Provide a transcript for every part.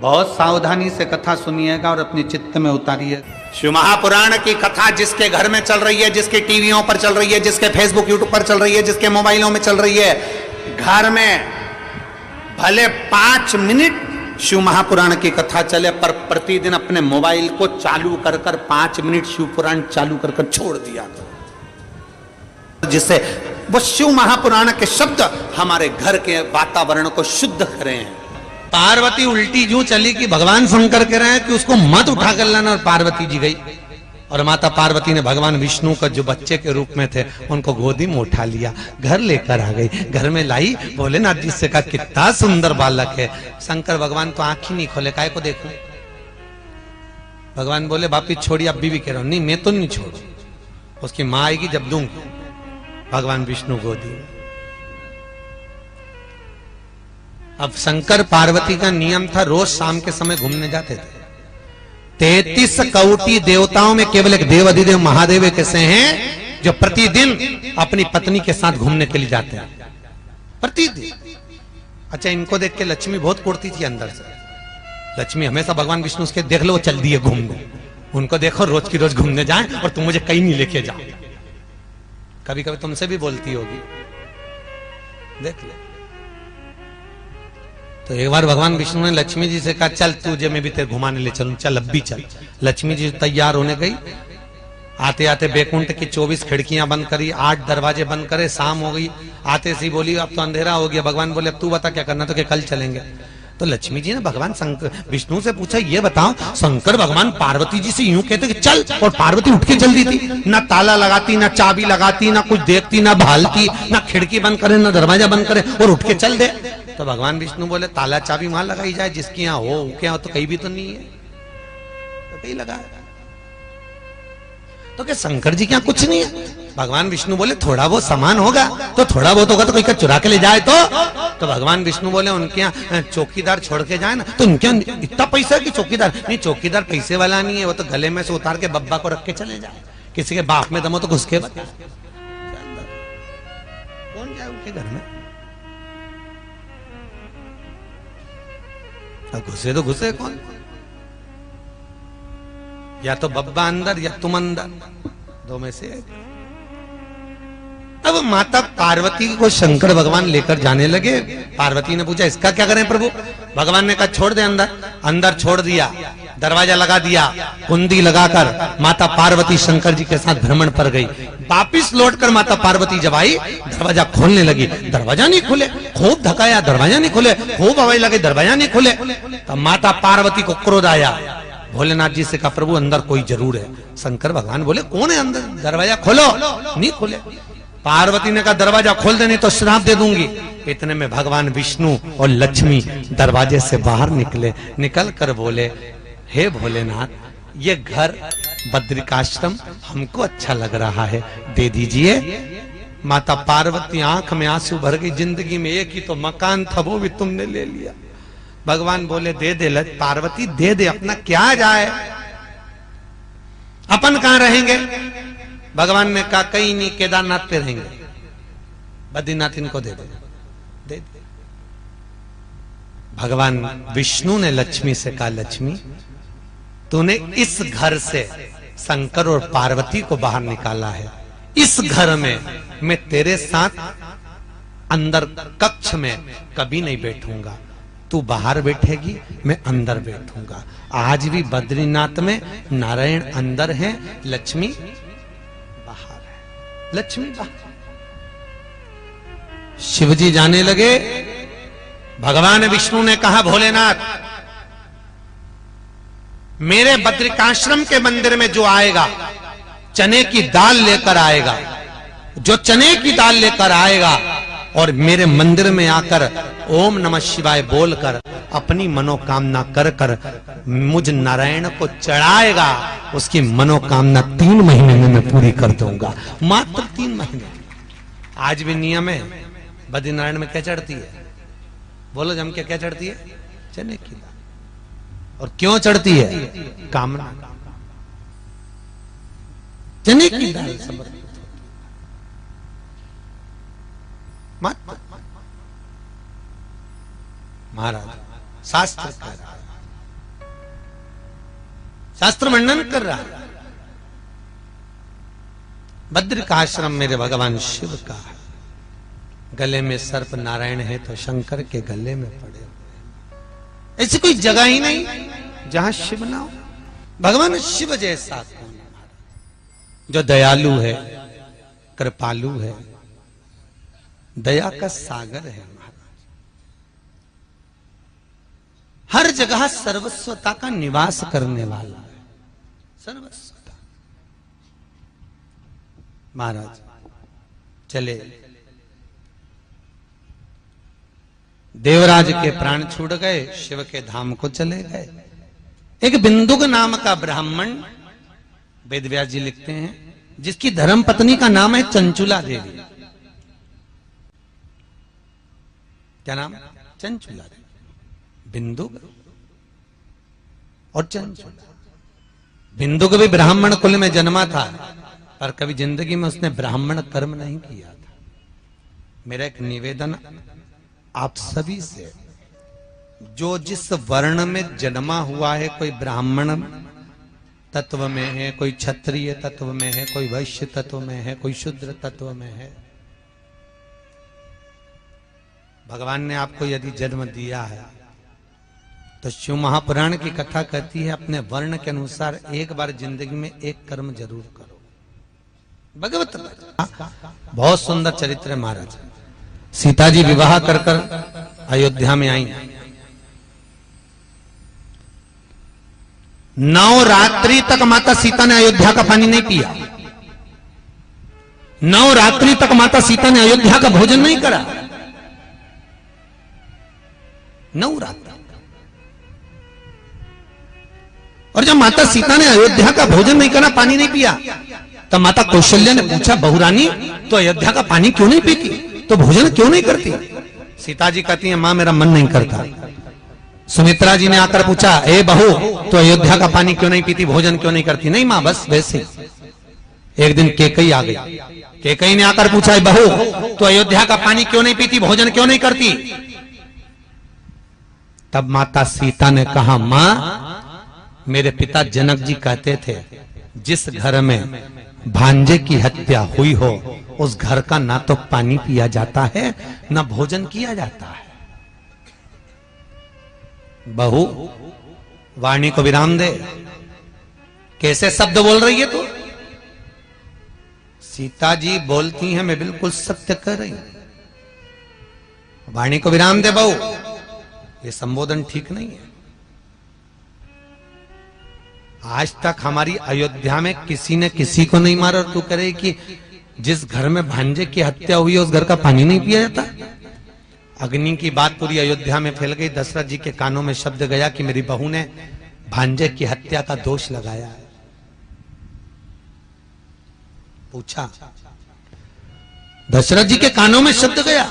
बहुत सावधानी से कथा सुनिएगा और अपने चित्त में उतारिए। शिव महापुराण की कथा जिसके घर में चल रही है, जिसके टीवियों पर चल रही है, जिसके फेसबुक यूट्यूब पर चल रही है, जिसके मोबाइलों में चल रही है, घर में भले 5 मिनट शिव महापुराण की कथा चले, पर प्रतिदिन अपने मोबाइल को चालू कर 5 मिनट शिव पुराण चालू कर छोड़ दिया, जिससे वो शिव महापुराण के शब्द हमारे घर के वातावरण को शुद्ध करें। पार्वती उल्टी यूं चली कि भगवान शंकर कह रहे हैं कि उसको मत उठा कर लाना, और पार्वती जी गई और माता पार्वती ने भगवान विष्णु का जो बच्चे के रूप में थे उनको गोदी में उठा लिया, घर लेकर आ गई, घर में लाई, भोलेनाथ जी से कहा कितना सुंदर बालक है। शंकर भगवान तो आंख ही नहीं खोले, काय को देखूं। भगवान बोले वापिस छोड़िए, अब भी कह रहा हूं, नहीं मैं तो नहीं छोड़ू, उसकी मां आएगी जब दूंगी। भगवान विष्णु गोदी में। अब शंकर पार्वती का नियम था, रोज शाम के समय घूमने जाते थे। 33 कौटी देवताओं में केवल एक देव अधिदेव महादेव कैसे हैं जो प्रतिदिन अपनी पत्नी के साथ घूमने के लिए जाते हैं, प्रतिदिन। अच्छा, इनको देख के लक्ष्मी बहुत कुड़ती थी अंदर से। लक्ष्मी हमेशा भगवान विष्णु के देख लो चल दिए घूमने, उनको देखो रोज की रोज घूमने जाए और तुम मुझे कहीं नहीं लेके जाओ। कभी कभी तुमसे भी बोलती होगी, देख ले। तो एक बार भगवान विष्णु ने लक्ष्मी जी से कहा चल तुझे मैं भी तेरे घुमाने ले चलूं, चल अब भी चल। लक्ष्मी जी तैयार होने गई, आते आते बैकुंठ की 24 खिड़कियां बंद करी, 8 दरवाजे बंद करे, शाम हो गई। आते सी बोली अब तो अंधेरा हो गया। भगवान बोले अब तू बता क्या करना, तो क्या कल चलेंगे। तो लक्ष्मी जी ने भगवान शंकर विष्णु से पूछा ये बताओ, शंकर भगवान पार्वती जी से यूं कहते कि चल, और पार्वती उठ के जल्दी थी, ना ताला लगाती, ना चाबी लगाती, ना कुछ देखती, ना भालती, ना खिड़की बंद करे, ना दरवाजा बंद करे, और उठ के चल दे। तो भगवान विष्णु बोले ताला चाबी वहां लगाई जाए, जिसकी यहाँ हो उनके यहाँ तो कहीं भी तो नहीं है, तो कहीं लगा। तो क्या शंकर जी क्या कुछ नहीं है। भगवान विष्णु बोले थोड़ा बहुत सामान होगा, तो थोड़ा बहुत होगा तो कोई का चुरा के ले जाए तो भगवान विष्णु बोले उनके यहाँ चौकीदार छोड़ के जाए ना, तो उनके यहाँ इतना पैसा है कि चौकीदार नहीं, चौकीदार पैसे वाला नहीं है, वो तो गले में से उतार के बब्बा को रख के चले जाए। किसी के बाप में दमो तो घुस के बता, कौन जाए उनके घर में। अब घुसे तो घुसे कौन, या तो बब्बा अंदर या तुम अंदर, दो में से। अब माता पार्वती को शंकर भगवान लेकर जाने लगे। पार्वती ने पूछा इसका क्या करें प्रभु। भगवान ने कहा छोड़ दे अंदर। अंदर छोड़ दिया, दरवाजा लगा दिया, कुंडी लगाकर माता पार्वती शंकर जी के साथ भ्रमण पर गई। वापिस लौटकर माता पार्वती जब आई, दरवाजा खोलने लगी, दरवाजा नहीं खुले। खूब धकाया, दरवाजा नहीं खुले। खूब हवाई लगे, दरवाजा नहीं खुले। तब माता पार्वती को क्रोध आया। भोलेनाथ जी से कहा प्रभु अंदर कोई जरूर है। शंकर भगवान बोले कौन है अंदर, दरवाजा खोलो। नहीं खोले। पार्वती ने कहा दरवाजा खोल दे नहीं तो श्राप दे दूंगी। इतने में भगवान विष्णु और लक्ष्मी दरवाजे से बाहर निकले। निकल कर बोले हे भोलेनाथ, ये घर बद्रिकाश्रम हमको अच्छा लग रहा है, दे दीजिए। माता पार्वती आंख में आंसू भर गई। जिंदगी में एक ही तो मकान था, वो भी तुमने ले लिया। भगवान बोले दे दे पार्वती, दे दे, अपना क्या जाए, अपन कहां रहेंगे। भगवान ने कहा कहीं नहीं, केदारनाथ पे रहेंगे, बद्रीनाथ इनको दे दे। भगवान विष्णु ने लक्ष्मी से कहा लक्ष्मी तूने इस घर से शंकर और पार्वती को बाहर निकाला है, इस घर में मैं तेरे साथ अंदर कक्ष में कभी नहीं बैठूंगा। तू बाहर बैठेगी, मैं अंदर बैठूंगा। आज भी बद्रीनाथ में नारायण अंदर है, लक्ष्मी बाहर है। लक्ष्मी बाहर। शिवजी जाने लगे। भगवान विष्णु ने कहा भोलेनाथ मेरे बद्रिकाश्रम के मंदिर में जो आएगा चने की दाल लेकर आएगा, जो चने की दाल लेकर आएगा और मेरे मंदिर में आकर ओम नमः शिवाय बोलकर अपनी मनोकामना कर कर मुझ नारायण को चढ़ाएगा, उसकी मनोकामना 3 महीने में मैं पूरी कर दूंगा। मात्र 3 महीने। आज भी नियम है। बद्रीनारायण में क्या चढ़ती है, बोलो जम के क्या चढ़ती है, चने की दाल। और क्यों चढ़ती है, कामना। चने की दाल समर्पित। महाराज शास्त्र कह रहा है शास्त्र वर्णन कर रहा है। बद्र का आश्रम मेरे भगवान शिव का है। गले में सर्प नारायण है तो शंकर के गले में पड़े हुए। ऐसी कोई जगह ही नहीं जहां शिव ना हो। भगवान शिव जैसा कौन है जो दयालु है, कृपालु है, दया का सागर है महाराज। हर जगह सर्वस्वता का निवास करने वाला है। सर्वस्वता। महाराज चले, देवराज के प्राण छूट गए, शिव के धाम को चले गए। एक बिंदुक नाम का ब्राह्मण, वेदव्यास जी लिखते हैं, जिसकी धर्म पत्नी का नाम है चंचुला देवी। क्या नाम? चंचुला देवी। बिंदुक और चंचुला। बिंदुक भी ब्राह्मण कुल में जन्मा था, पर कभी जिंदगी में उसने ब्राह्मण कर्म नहीं किया था। मेरा एक निवेदन आप सभी से, जो जिस वर्ण में जन्मा हुआ है, कोई ब्राह्मण तत्व में है, कोई क्षत्रिय तत्व में है, कोई वैश्य तत्व में है, कोई शूद्र तत्व में है, भगवान ने आपको यदि जन्म दिया है तो शिव महापुराण की कथा कहती है अपने वर्ण के अनुसार एक बार जिंदगी में एक कर्म जरूर करो। भगवत बहुत सुंदर चरित्र है महाराज। सीता जी विवाह कर अयोध्या में आई। 9 रात्रि तक माता सीता ने अयोध्या का पानी नहीं पिया। 9 रात्रि तक माता सीता ने अयोध्या का भोजन नहीं करा। 9 रात्रि। और जब माता सीता ने अयोध्या का भोजन नहीं करा, पानी नहीं पिया, तब माता कौशल्या ने पूछा, बहुरानी तो अयोध्या का पानी क्यों नहीं पीती, तो भोजन क्यों नहीं करती? सीता जी कहती है, मां मेरा मन नहीं करता। सुमित्रा जी ने आकर पूछा, ए बहू तो अयोध्या का पानी क्यों नहीं पीती, भोजन क्यों नहीं करती? नहीं मां, बस वैसे। एक दिन केकई आ गई। केकई ने आकर पूछा, ए बहू तो अयोध्या का पानी क्यों नहीं पीती, भोजन क्यों नहीं करती? तब माता सीता ने कहा, मां मेरे पिता जनक जी कहते थे, जिस घर में भांजे की हत्या हुई हो उस घर का ना तो पानी पिया जाता है ना भोजन किया जाता है। बहू वाणी को विराम दे। कैसे शब्द बोल रही है तू? सीता जी बोलती हैं, मैं बिल्कुल सत्य कर रही हूं। वाणी को विराम दे बहू, ये संबोधन ठीक नहीं है। आज तक हमारी अयोध्या में किसी ने किसी को नहीं मारा, और तू करे कि जिस घर में भांजे की हत्या हुई है उस घर का पानी नहीं पिया जाता। अग्नि की बात पूरी अयोध्या में फैल गई। दशरथ जी के कानों में शब्द गया कि मेरी बहू ने भांजे की हत्या का दोष लगाया है। पूछा, दशरथ जी के कानों में शब्द गया।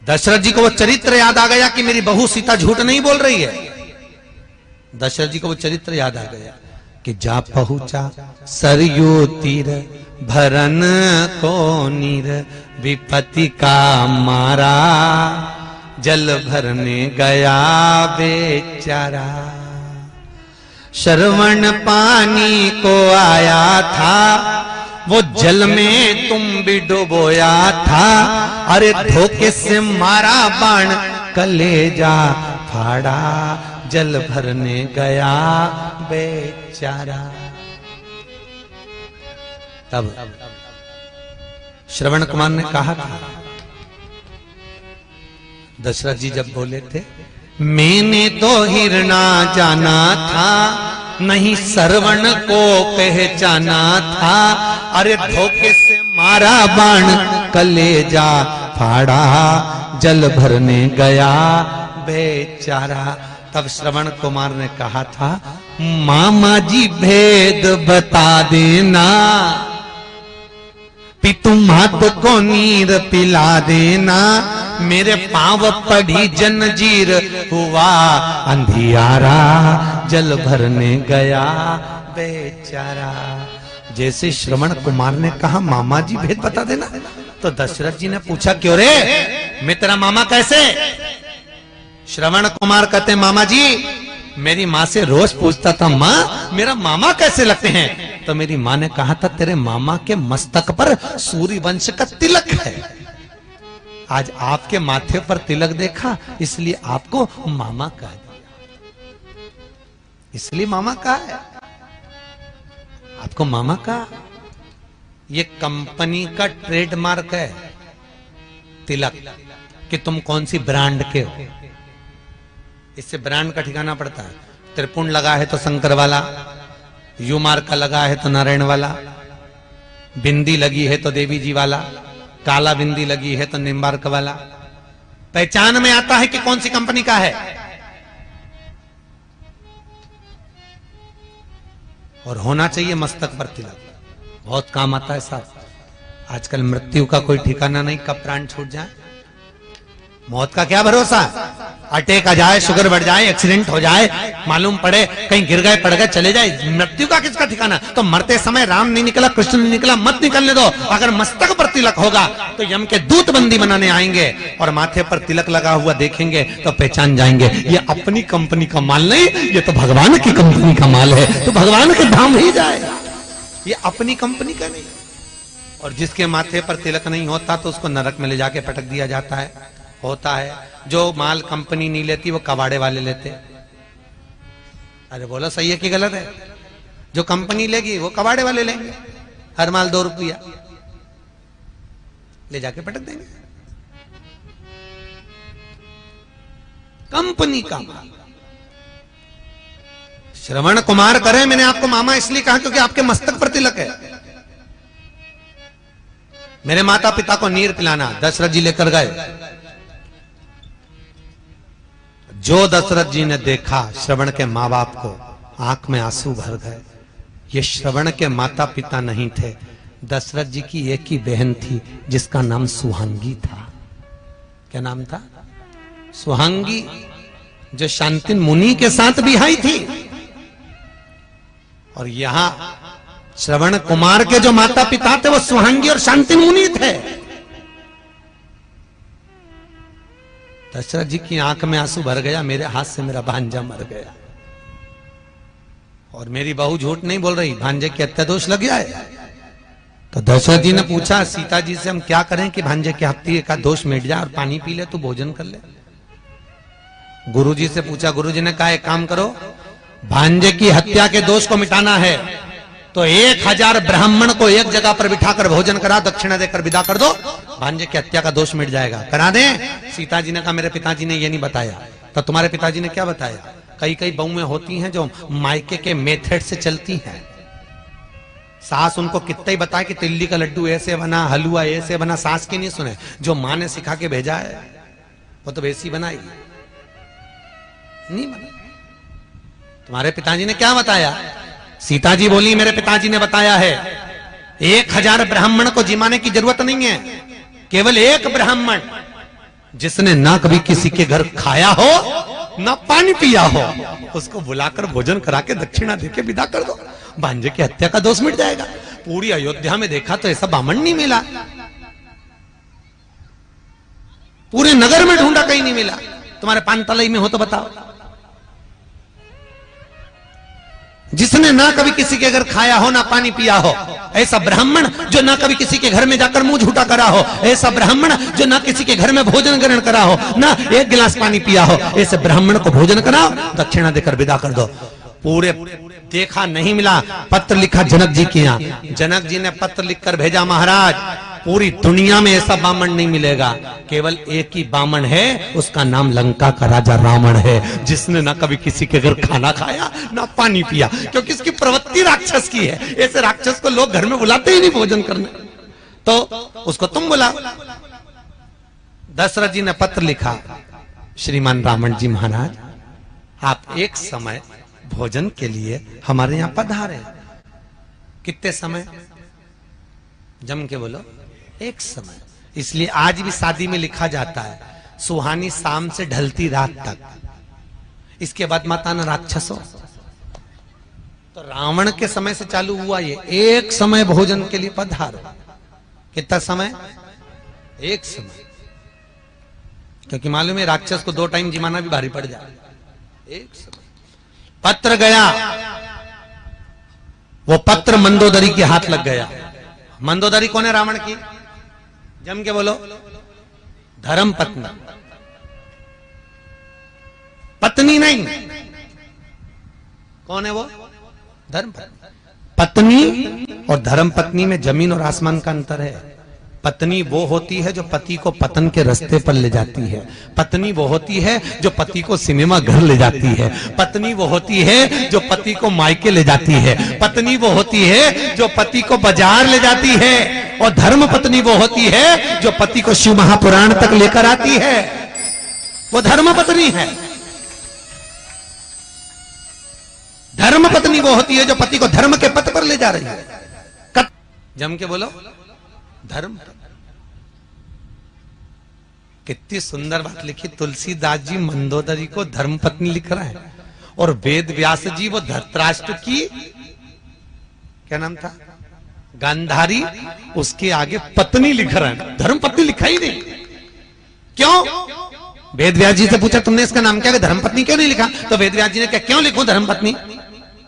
दशरथ जी को वो चरित्र याद आ गया कि मेरी बहू सीता झूठ नहीं बोल रही है। दशरथ जी को वो चरित्र याद आ गया कि जा पहुंचा सरयू तीर भरन को नीर विपत्ति का मारा जल भरने गया बेचारा। श्रवण पानी को आया था वो जल में तुम भी डुबोया था। अरे धोखे से मारा बाण कलेजा फाड़ा जल भरने गया बेचारा। तब श्रवण कुमार ने कहा था, दशरथ जी जब बोले थे, मैंने तो हिरना जाना था नहीं श्रवण को पहचाना था। अरे धोखे से मारा बाण कलेजा फाड़ा जल भरने गया बेचारा। तब श्रवण कुमार ने कहा था, मामा जी भेद बता देना, पितु मात को नीर पिला देना। मेरे पांव पड़ी जंजीर हुआ अंधियारा जल भरने गया बेचारा। जैसे श्रवण कुमार ने कहा मामा जी भेद बता देना, तो दशरथ जी ने पूछा, क्यों रे मैं तेरा मामा कैसे? श्रवण कुमार कहते, मामा जी मेरी माँ से रोज पूछता था, माँ मेरा मामा कैसे लगते हैं? तो मेरी माँ ने कहा था, तेरे मामा के मस्तक पर सूर्य वंश का तिलक है। आज आपके माथे पर तिलक देखा, इसलिए आपको मामा कह दिया। इसलिए मामा कहा है आपको, मामा कहा। ये कंपनी का ट्रेडमार्क है तिलक, कि तुम कौन सी ब्रांड के हो। इससे ब्रांड का ठिकाना पड़ता है। त्रिपुण लगा है तो शंकर वाला, यू मार्क का लगा है तो नारायण वाला, बिंदी लगी है तो देवी जी वाला, काला बिंदी लगी है तो निम्बार्क वाला। पहचान में आता है कि कौन सी कंपनी का है। और होना चाहिए मस्तक पर तिलक, बहुत काम आता है साहब। आजकल मृत्यु का कोई ठिकाना नहीं, कब प्राण छूट जाए। मौत का क्या भरोसा, अटैक आ जाए, शुगर बढ़ जाए, एक्सीडेंट हो जाए, मालूम पड़े कहीं गिर गए पड़ गए चले जाए। मृत्यु का किसका ठिकाना। तो मरते समय राम नहीं निकला, कृष्ण नहीं निकला, मत निकलने दो। अगर मस्तक पर तिलक होगा तो यम के दूत बंदी बनाने आएंगे और माथे पर तिलक लगा हुआ देखेंगे तो पहचान जाएंगे, ये अपनी कंपनी का माल नहीं, ये तो भगवान की कंपनी का माल है, तो भगवान के धाम ही जाएगा, ये अपनी कंपनी का नहीं। और जिसके माथे पर तिलक नहीं होता तो उसको नरक में ले जाके पटक दिया जाता है। होता है जो माल कंपनी नहीं लेती वो कबाड़े वाले लेते। अरे बोलो सही है कि गलत है? जो कंपनी लेगी वो कबाड़े वाले लेंगे, हर माल 2 रुपया ले जाके पटक देंगे। कंपनी का माल। श्रवण कुमार करे, मैंने आपको मामा इसलिए कहा क्योंकि आपके मस्तक पर तिलक है। मेरे माता पिता को नीर पिलाना दशरथ जी लेकर गए। जो दशरथ जी ने देखा श्रवण के माँ बाप को, आंख में आंसू भर गए। ये श्रवण के माता पिता नहीं थे, दशरथ जी की एक ही बहन थी जिसका नाम सुहांगी था। क्या नाम था? सुहांगी, जो शांतिन मुनि के साथ बिहाई थी। और यहां श्रवण कुमार के जो माता पिता थे वो सुहांगी और शांतिन मुनि थे। दशरथ जी की आंख में आंसू भर गया, मेरे हाथ से मेरा भांजा मर गया। और मेरी बहू झूठ नहीं बोल रही, भांजे की हत्या दोष लग गया है। तो दशरथ जी ने पूछा सीता जी से, हम क्या करें कि भांजे की हत्या का दोष मिट जाए और पानी पी ले, तू भोजन कर ले। गुरुजी से पूछा, गुरुजी ने कहा एक काम करो, भांजे की हत्या के दोष को मिटाना है तो 1000 ब्राह्मण को एक जगह पर बिठाकर भोजन करा, दक्षिणा देकर विदा कर दो, भांजे की हत्या का दोष मिट जाएगा। करा दें? सीता जी ने कहा मेरे पिताजी ने ये नहीं बताया। तो तुम्हारे पिताजी ने क्या बताया? कई कई बहुएं होती हैं जो मायके के मेथड से चलती हैं। सास उनको कितना ही बताए कि तिल्ली का लड्डू ऐसे बना, हलवा ऐसे बना, सास की नहीं सुने। जो माँ ने सिखा के भेजा है वो तो वैसी बनाई नहीं बनी। तुम्हारे पिताजी ने क्या बताया? सीता जी बोली मेरे पिताजी ने बताया है 1000 ब्राह्मण को जिमाने की जरूरत नहीं है, केवल एक ब्राह्मण जिसने ना कभी किसी के घर खाया हो ना पानी पिया हो, उसको बुलाकर भोजन करा के दक्षिणा देके विदा कर दो, भांजे की हत्या का दोष मिट जाएगा। पूरी अयोध्या में देखा तो ऐसा बामण नहीं मिला, पूरे नगर में ढूंढा कहीं नहीं मिला। तुम्हारे पानतलई में हो तो बताओ, जिसने ना कभी किसी के घर खाया हो ना पानी पिया हो, ऐसा ब्राह्मण जो ना कभी किसी के घर में जाकर मुंह झूठा करा हो, ऐसा ब्राह्मण जो ना किसी के घर में भोजन ग्रहण करा हो, ना एक गिलास पानी पिया हो, ऐसे ब्राह्मण को भोजन कराओ, दक्षिणा देकर विदा कर दो। पूरे देखा नहीं मिला। पत्र लिखा जनक जी के यहाँ, जनक जी ने पत्र लिखकर भेजा, महाराज पूरी दुनिया में ऐसा बामण नहीं मिलेगा, केवल एक ही बामण है, उसका नाम लंका का राजा रावण है, जिसने ना कभी किसी के घर खाना खाया ना पानी पिया, क्योंकि इसकी प्रवृत्ति राक्षस की है। ऐसे राक्षस को लोग घर में बुलाते ही नहीं भोजन करने, तो उसको तुम बुलाओ। दशरथ जी ने पत्र लिखा, श्रीमान रावण जी महाराज, आप एक समय भोजन के लिए हमारे यहां पधारे। कितने समय? जम के बोलो, एक समय। इसलिए आज भी शादी में लिखा जाता है सुहानी शाम से ढलती रात तक, इसके बाद माता न राक्षस हो। तो रावण के समय से चालू हुआ ये, एक समय भोजन के लिए पधारो। कितना समय? एक समय, क्योंकि मालूम है राक्षस को 2 टाइम जिमाना भी भारी पड़ जाए। एक समय पत्र गया, वो पत्र मंदोदरी के हाथ लग गया। मंदोदरी कौन है रावण की? जम के बोलो। धर्म पत्नी, पत्नी नहीं। कौन है वो? धर्म पत्नी। पत्नी और धर्म पत्नी में जमीन और आसमान का अंतर है। पत्नी वो होती है जो पति को पतन के रास्ते पर ले जाती है। पत्नी वो होती है जो पति को सिनेमा घर ले जाती है। पत्नी वो होती है जो पति को मायके ले जाती है। पत्नी वो होती है जो पति को बाजार ले जाती है। और धर्म पत्नी वो होती है जो पति को शिव महापुराण तक लेकर आती है। वो धर्म पत्नी है। धर्म पत्नी वो होती है जो पति को धर्म के पथ पर ले जा रही है। जम के बोलो। धर्म। कितनी सुंदर बात लिखी तुलसीदास जी मंदोदरी को धर्म पत्नी लिख रहा है, और वेद व्यास जी वो धृतराष्ट्र की क्या नाम था, गांधारी, उसके आगे पत्नी लिख रहा है, धर्म पत्नी लिखा ही नहीं। क्यों? वेद व्यास जी से पूछा तुमने इसका नाम क्या है, धर्म पत्नी क्यों नहीं लिखा? तो वेद व्यास जी ने कहा क्यों लिखूं धर्म पत्नी?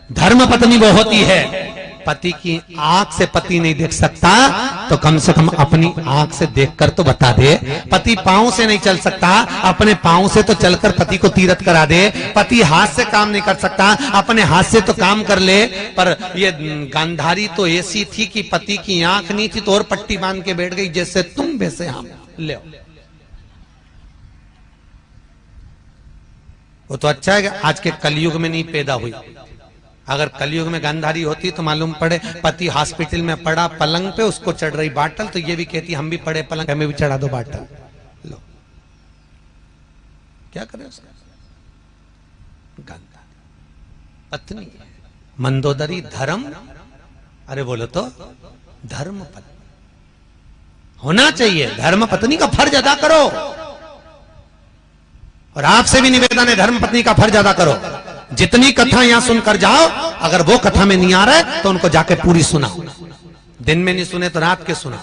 धर्म पत्नी वो होती है, पति की आंख से पति नहीं देख सकता तो कम से कम अपनी आंख से देखकर तो बता दे। पति पांव से नहीं चल सकता, अपने पांव से तो चलकर पति को तीरथ करा दे। पति हाथ से काम नहीं कर सकता, अपने हाथ से तो काम कर ले। पर ये गांधारी तो ऐसी थी कि पति की आंख नहीं थी तो और पट्टी बांध के बैठ गई, जैसे तुम वैसे हम। ले वो तो अच्छा है कि आज के कलयुग में नहीं पैदा हुई। अगर कलयुग में गांधारी होती तो मालूम पड़े पति हॉस्पिटल में पड़ा पलंग पे, उसको चढ़ रही बाटल, तो ये भी कहती हम भी पड़े पलंग, हमें भी चढ़ा दो बाटल। लो क्या करे उसका? गांधारी पत्नी, मंदोदरी धर्म, अरे बोलो तो धर्म पत्नी होना चाहिए। धर्म पत्नी का फर्ज अदा करो, और आपसे भी निवेदन है धर्म पत्नी का फर्ज अदा करो। जितनी कथा यहां सुनकर जाओ, अगर वो कथा में नहीं आ रहा है तो उनको जाके पूरी सुनाओ। दिन में नहीं सुने तो रात के सुनाओ।